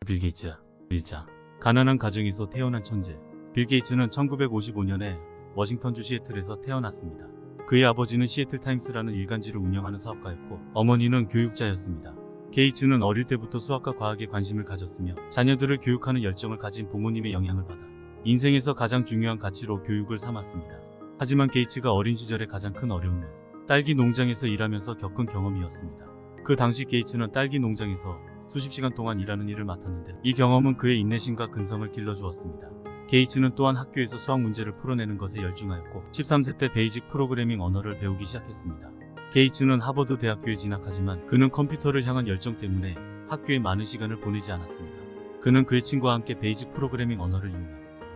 빌 게이츠. 일자. 가난한 가정에서 태어난 천재. 빌 게이츠는 1955년에 워싱턴주 시애틀에서 태어났습니다. 그의 아버지는 시애틀 타임스라는 일간지를 운영하는 사업가였고 어머니는 교육자였습니다. 게이츠는 어릴 때부터 수학과 과학에 관심을 가졌으며 자녀들을 교육하는 열정을 가진 부모님의 영향을 받아 인생에서 가장 중요한 가치로 교육을 삼았습니다. 하지만 게이츠가 어린 시절의 가장 큰 어려움은 딸기 농장에서 일하면서 겪은 경험이었습니다. 그 당시 게이츠는 딸기 농장에서 수십 시간 동안 일하는 일을 맡았는데 이 경험은 그의 인내심과 근성을 길러주었습니다. 게이츠는 또한 학교에서 수학 문제를 풀어내는 것에 열중하였고 13세 때 베이직 프로그래밍 언어를 배우기 시작했습니다. 게이츠는 하버드 대학교에 진학하지만 그는 컴퓨터를 향한 열정 때문에 학교에 많은 시간을 보내지 않았습니다. 그는 그의 친구와 함께 베이직 프로그래밍 언어를 이용해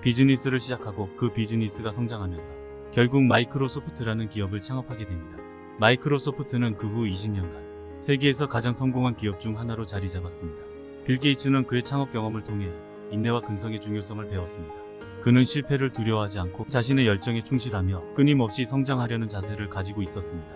비즈니스를 시작하고 그 비즈니스가 성장하면서 결국 마이크로소프트라는 기업을 창업하게 됩니다. 마이크로소프트는 그 후 20년간 세계에서 가장 성공한 기업 중 하나로 자리 잡았습니다. 빌 게이츠는 그의 창업 경험을 통해 인내와 근성의 중요성을 배웠습니다. 그는 실패를 두려워하지 않고 자신의 열정에 충실하며 끊임없이 성장하려는 자세를 가지고 있었습니다.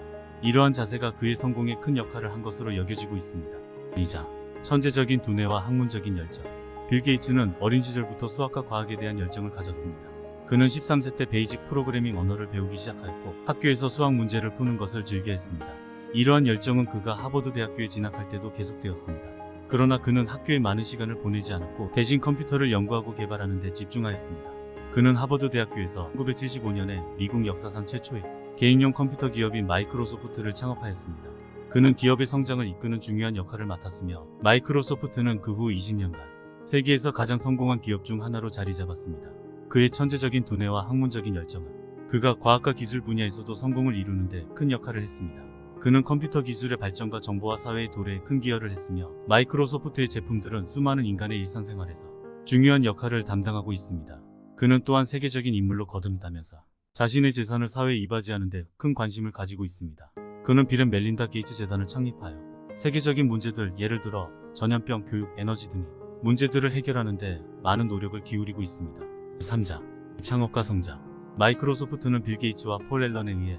이러한 자세가 그의 성공에 큰 역할을 한 것으로 여겨지고 있습니다. 이자. 천재적인 두뇌와 학문적인 열정. 빌 게이츠는 어린 시절부터 수학과 과학에 대한 열정을 가졌습니다. 그는 13세 때 베이직 프로그래밍 언어를 배우기 시작하였고 학교에서 수학 문제를 푸는 것을 즐겨했습니다. 이러한 열정은 그가 하버드 대학교에 진학할 때도 계속되었습니다. 그러나 그는 학교에 많은 시간을 보내지 않았고 대신 컴퓨터를 연구하고 개발하는 데 집중하였습니다. 그는 하버드 대학교에서 1975년에 미국 역사상 최초의 개인용 컴퓨터 기업인 마이크로소프트를 창업하였습니다. 그는 기업의 성장을 이끄는 중요한 역할을 맡았으며 마이크로소프트는 그 후 20년간 세계에서 가장 성공한 기업 중 하나로 자리 잡았습니다. 그의 천재적인 두뇌와 학문적인 열정은 그가 과학과 기술 분야에서도 성공을 이루는데 큰 역할을 했습니다. 그는 컴퓨터 기술의 발전과 정보화 사회의 도래에 큰 기여를 했으며 마이크로소프트의 제품들은 수많은 인간의 일상생활에서 중요한 역할을 담당하고 있습니다. 그는 또한 세계적인 인물로 거듭나면서 자신의 재산을 사회에 이바지하는 데 큰 관심을 가지고 있습니다. 그는 빌 앤 멜린다 게이츠 재단을 창립하여 세계적인 문제들, 예를 들어 전염병, 교육, 에너지 등의 문제들을 해결하는 데 많은 노력을 기울이고 있습니다. 3자. 창업과 성장. 마이크로소프트는 빌 게이츠와 폴 앨런에 의해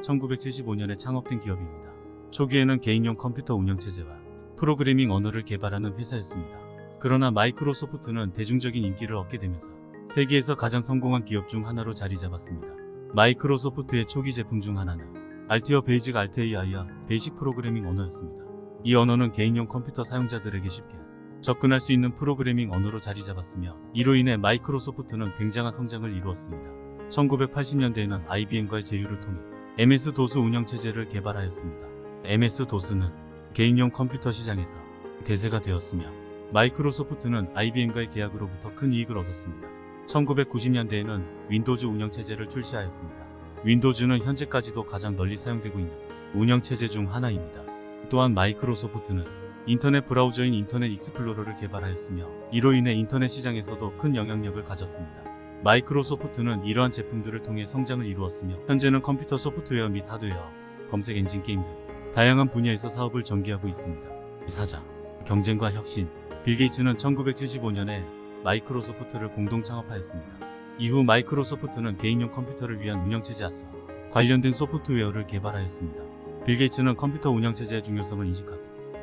1975년에 창업된 기업입니다. 초기에는 개인용 컴퓨터 운영체제와 프로그래밍 언어를 개발하는 회사였습니다. 그러나 마이크로소프트는 대중적인 인기를 얻게 되면서 세계에서 가장 성공한 기업 중 하나로 자리 잡았습니다. 마이크로소프트의 초기 제품 중 하나는 알티어 베이직 AI와 베이직 프로그래밍 언어였습니다. 이 언어는 개인용 컴퓨터 사용자들에게 쉽게 접근할 수 있는 프로그래밍 언어로 자리 잡았으며 이로 인해 마이크로소프트는 굉장한 성장을 이루었습니다. 1980년대에는 IBM과의 제휴를 통해 MS-DOS 운영체제를 개발하였습니다. MS-DOS는 개인용 컴퓨터 시장에서 대세가 되었으며 마이크로소프트는 IBM과의 계약으로부터 큰 이익을 얻었습니다. 1990년대에는 윈도우즈 운영체제를 출시하였습니다. 윈도우즈는 현재까지도 가장 널리 사용되고 있는 운영체제 중 하나입니다. 또한 마이크로소프트는 인터넷 브라우저인 인터넷 익스플로러를 개발하였으며 이로 인해 인터넷 시장에서도 큰 영향력을 가졌습니다. 마이크로소프트는 이러한 제품들을 통해 성장을 이루었으며 현재는 컴퓨터 소프트웨어 및 하드웨어, 검색 엔진 게임 등 다양한 분야에서 사업을 전개하고 있습니다. 4자. 경쟁과 혁신. 빌 게이츠는 1975년에 마이크로소프트를 공동 창업하였습니다. 이후 마이크로소프트는 개인용 컴퓨터를 위한 운영체제 아사 관련된 소프트웨어를 개발하였습니다. 빌 게이츠는 컴퓨터 운영체제의 중요성을 인식하고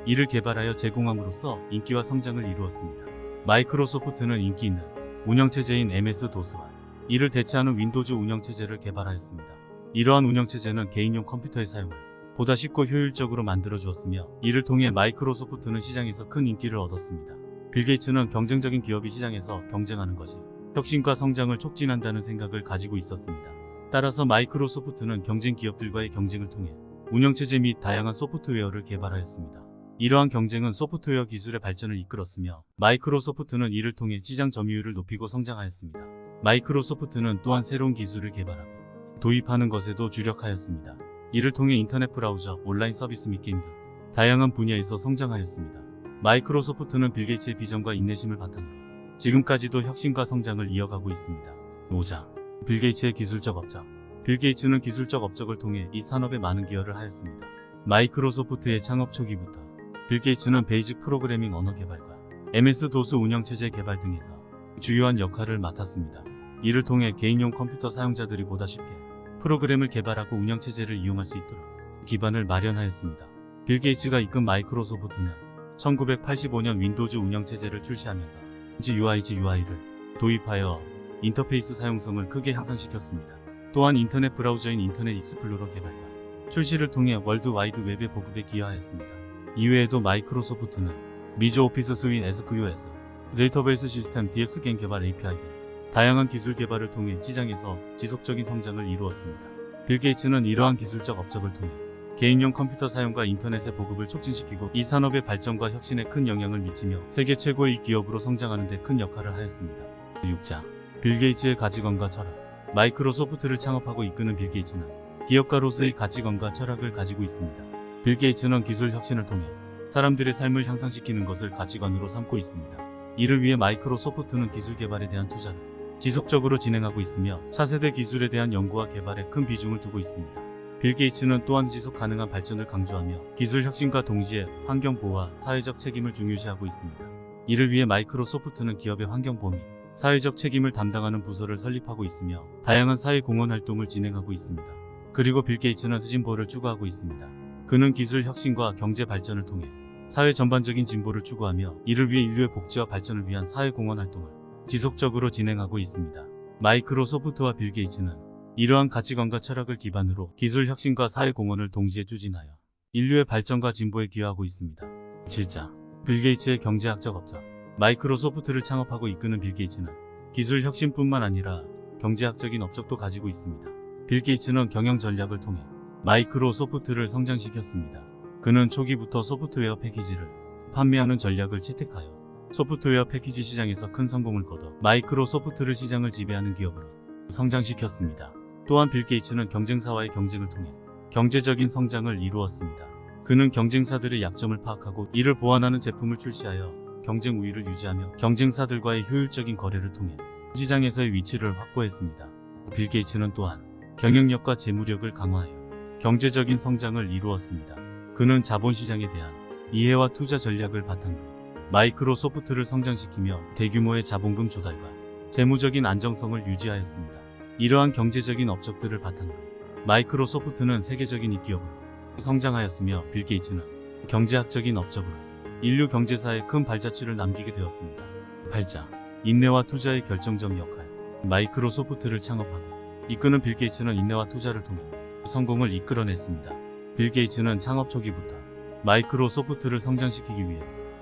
이를 개발하여 제공함으로써 인기와 성장을 이루었습니다. 마이크로소프트는 인기 있는 운영체제인 MS-DOS와 이를 대체하는 윈도우즈 운영체제를 개발하였습니다. 이러한 운영체제는 개인용 컴퓨터의 사용을 보다 쉽고 효율적으로 만들어 주었으며 이를 통해 마이크로소프트는 시장에서 큰 인기를 얻었습니다. 빌 게이츠는 경쟁적인 기업이 시장에서 경쟁하는 것이 혁신과 성장을 촉진한다는 생각을 가지고 있었습니다. 따라서 마이크로소프트는 경쟁 기업들과의 경쟁을 통해 운영체제 및 다양한 소프트웨어를 개발하였습니다. 이러한 경쟁은 소프트웨어 기술의 발전을 이끌었으며 마이크로소프트는 이를 통해 시장 점유율을 높이고 성장하였습니다. 마이크로소프트는 또한 새로운 기술을 개발하고 도입하는 것에도 주력하였습니다. 이를 통해 인터넷 브라우저, 온라인 서비스 및 게임 등 다양한 분야에서 성장하였습니다. 마이크로소프트는 빌 게이츠의 비전과 인내심을 바탕으로 지금까지도 혁신과 성장을 이어가고 있습니다. 5자. 빌 게이츠의 기술적 업적. 빌 게이츠는 기술적 업적을 통해 이 산업에 많은 기여를 하였습니다. 마이크로소프트의 창업 초기부터 빌 게이츠는 베이직 프로그래밍 언어 개발과 MS-DOS 운영체제 개발 등에서 주요한 역할을 맡았습니다. 이를 통해 개인용 컴퓨터 사용자들이 보다 쉽게 프로그램을 개발하고 운영체제를 이용할 수 있도록 기반을 마련하였습니다. 빌 게이츠가 이끈 마이크로소프트는 1985년 윈도우즈 운영체제를 출시하면서 GUI를 도입하여 인터페이스 사용성을 크게 향상시켰습니다. 또한 인터넷 브라우저인 인터넷 익스플로러 개발과 출시를 통해 월드 와이드 웹의 보급에 기여하였습니다. 이외에도 마이크로소프트는 미저 오피스 스윈 SQS, 데이터베이스 시스템 DX 게임 개발 API 등 다양한 기술 개발을 통해 시장에서 지속적인 성장을 이루었습니다. 빌 게이츠는 이러한 기술적 업적을 통해 개인용 컴퓨터 사용과 인터넷의 보급을 촉진시키고 이 산업의 발전과 혁신에 큰 영향을 미치며 세계 최고의 기업으로 성장하는 데 큰 역할을 하였습니다. 6자. 빌 게이츠의 가치관과 철학. 마이크로소프트를 창업하고 이끄는 빌 게이츠는 기업가로서의 가치관과 철학을 가지고 있습니다. 빌 게이츠는 기술 혁신을 통해 사람들의 삶을 향상시키는 것을 가치관으로 삼고 있습니다. 이를 위해 마이크로소프트는 기술 개발에 대한 투자를 지속적으로 진행하고 있으며 차세대 기술에 대한 연구와 개발에 큰 비중을 두고 있습니다. 빌 게이츠는 또한 지속 가능한 발전을 강조하며 기술 혁신과 동시에 환경 보호와 사회적 책임을 중요시하고 있습니다. 이를 위해 마이크로소프트는 기업의 환경 보호 및 사회적 책임을 담당하는 부서를 설립하고 있으며 다양한 사회 공헌 활동을 진행하고 있습니다. 그리고 빌 게이츠는 후진보를 추구하고 있습니다. 그는 기술 혁신과 경제 발전을 통해 사회 전반적인 진보를 추구하며 이를 위해 인류의 복지와 발전을 위한 사회 공헌 활동을 지속적으로 진행하고 있습니다. 마이크로소프트와 빌 게이츠는 이러한 가치관과 철학을 기반으로 기술 혁신과 사회 공헌을 동시에 추진하여 인류의 발전과 진보에 기여하고 있습니다. 7자. 빌 게이츠의 경제학적 업적. 마이크로소프트를 창업하고 이끄는 빌 게이츠는 기술 혁신뿐만 아니라 경제학적인 업적도 가지고 있습니다. 빌 게이츠는 경영 전략을 통해 마이크로소프트를 성장시켰습니다. 그는 초기부터 소프트웨어 패키지를 판매하는 전략을 채택하여 소프트웨어 패키지 시장에서 큰 성공을 거둬 마이크로소프트를 시장을 지배하는 기업으로 성장시켰습니다. 또한 빌 게이츠는 경쟁사와의 경쟁을 통해 경제적인 성장을 이루었습니다. 그는 경쟁사들의 약점을 파악하고 이를 보완하는 제품을 출시하여 경쟁 우위를 유지하며 경쟁사들과의 효율적인 거래를 통해 시장에서의 위치를 확보했습니다. 빌 게이츠는 또한 경영력과 재무력을 강화하여 경제적인 성장을 이루었습니다. 그는 자본시장에 대한 이해와 투자 전략을 바탕으로 마이크로소프트를 성장시키며 대규모의 자본금 조달과 재무적인 안정성을 유지하였습니다. 이러한 경제적인 업적들을 바탕으로 마이크로소프트는 세계적인 기업으로 성장하였으며 빌 게이츠는 경제학적인 업적으로 인류 경제사에 큰 발자취를 남기게 되었습니다. 8자. 인내와 투자의 결정적 역할. 마이크로소프트를 창업하고 이끄는 빌 게이츠는 인내와 투자를 통해 성공을 이끌어냈습니다. 빌 게이츠는 창업 초기부터 마이크로소프트를 성장시키기 위해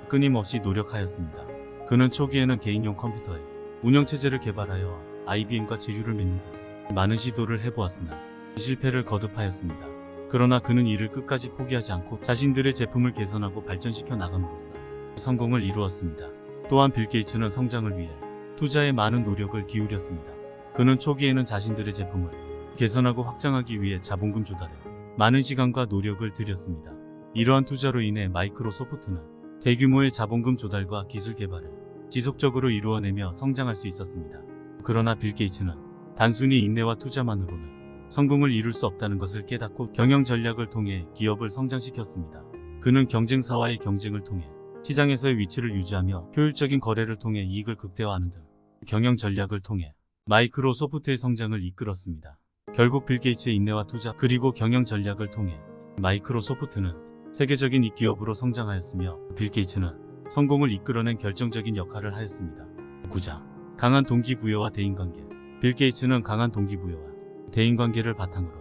끊임없이 노력하였습니다. 그는 초기에는 개인용 컴퓨터의 운영체제를 개발하여 IBM과 제휴를 맺는 등 많은 시도를 해보았으나 실패를 거듭하였습니다. 그러나 그는 이를 끝까지 포기하지 않고 자신들의 제품을 개선하고 발전시켜 나감으로써 성공을 이루었습니다. 또한 빌 게이츠는 성장을 위해 투자에 많은 노력을 기울였습니다. 그는 초기에는 자신들의 제품을 개선하고 확장하기 위해 자본금 조달에 많은 시간과 노력을 들였습니다. 이러한 투자로 인해 마이크로소프트는 대규모의 자본금 조달과 기술 개발을 지속적으로 이루어내며 성장할 수 있었습니다. 그러나 빌 게이츠는 단순히 인내와 투자만으로는 성공을 이룰 수 없다는 것을 깨닫고 경영 전략을 통해 기업을 성장시켰습니다. 그는 경쟁사와의 경쟁을 통해 시장에서의 위치를 유지하며 효율적인 거래를 통해 이익을 극대화하는 등 경영 전략을 통해 마이크로소프트의 성장을 이끌었습니다. 결국 빌 게이츠의 인내와 투자 그리고 경영 전략을 통해 마이크로소프트는 세계적인 이 기업으로 성장하였으며 빌 게이츠는 성공을 이끌어낸 결정적인 역할을 하였습니다. 9자. 강한 동기부여와 대인관계. 빌 게이츠는 강한 동기부여와 대인관계를 바탕으로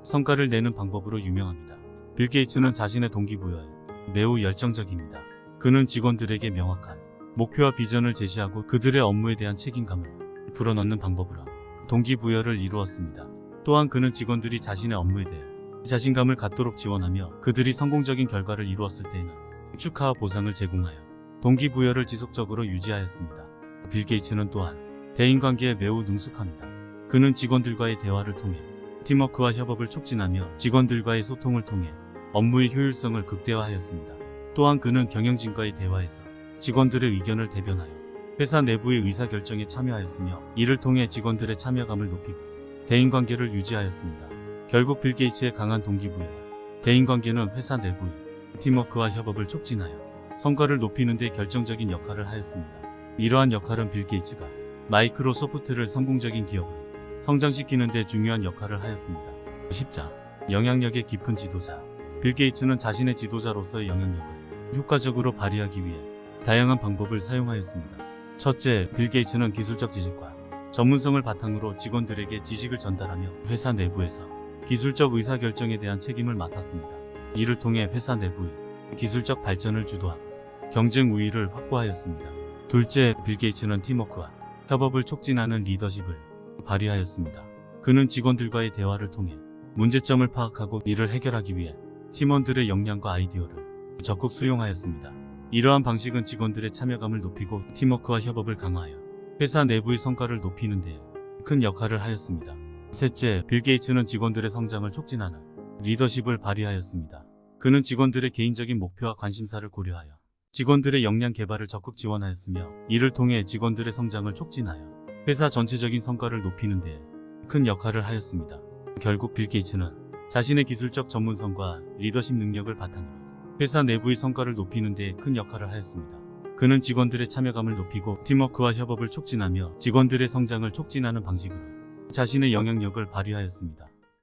성과를 내는 방법으로 유명합니다. 빌 게이츠는 자신의 동기부여에 매우 열정적입니다. 그는 직원들에게 명확한 목표와 비전을 제시하고 그들의 업무에 대한 책임감을 불어넣는 방법으로 동기부여를 이루었습니다. 또한 그는 직원들이 자신의 업무에 대해 자신감을 갖도록 지원하며 그들이 성공적인 결과를 이루었을 때에는 축하와 보상을 제공하여 동기부여를 지속적으로 유지하였습니다. 빌 게이츠는 또한 대인관계에 매우 능숙합니다. 그는 직원들과의 대화를 통해 팀워크와 협업을 촉진하며 직원들과의 소통을 통해 업무의 효율성을 극대화하였습니다. 또한 그는 경영진과의 대화에서 직원들의 의견을 대변하여 회사 내부의 의사결정에 참여하였으며 이를 통해 직원들의 참여감을 높이고 대인관계를 유지하였습니다. 결국 빌 게이츠의 강한 동기부여와 대인관계는 회사 내부의 팀워크와 협업을 촉진하여 성과를 높이는 데 결정적인 역할을 하였습니다. 이러한 역할은 빌 게이츠가 마이크로소프트를 성공적인 기업으로 성장시키는 데 중요한 역할을 하였습니다. 10자. 영향력의 깊은 지도자. 빌 게이츠는 자신의 지도자로서의 영향력을 효과적으로 발휘하기 위해 다양한 방법을 사용하였습니다. 첫째, 빌 게이츠는 기술적 지식과 전문성을 바탕으로 직원들에게 지식을 전달하며 회사 내부에서 기술적 의사결정에 대한 책임을 맡았습니다. 이를 통해 회사 내부의 기술적 발전을 주도하고 경쟁 우위를 확보하였습니다. 둘째, 빌 게이츠는 팀워크와 협업을 촉진하는 리더십을 발휘하였습니다. 그는 직원들과의 대화를 통해 문제점을 파악하고 이를 해결하기 위해 팀원들의 역량과 아이디어를 적극 수용하였습니다. 이러한 방식은 직원들의 참여감을 높이고 팀워크와 협업을 강화하여 회사 내부의 성과를 높이는 데 큰 역할을 하였습니다. 셋째, 빌 게이츠는 직원들의 성장을 촉진하는 리더십을 발휘하였습니다. 그는 직원들의 개인적인 목표와 관심사를 고려하여 직원들의 역량 개발을 적극 지원하였으며 이를 통해 직원들의 성장을 촉진하여 회사 전체적인 성과를 높이는 데 큰 역할을 하였습니다. 결국 빌 게이츠는 자신의 기술적 전문성과 리더십 능력을 바탕으로 회사 내부의 성과를 높이는 데 큰 역할을 하였습니다. 그는 직원들의 참여감을 높이고 팀워크와 협업을 촉진하며 직원들의 성장을 촉진하는 방식으로 자신의 영향력을 발휘하였습니다.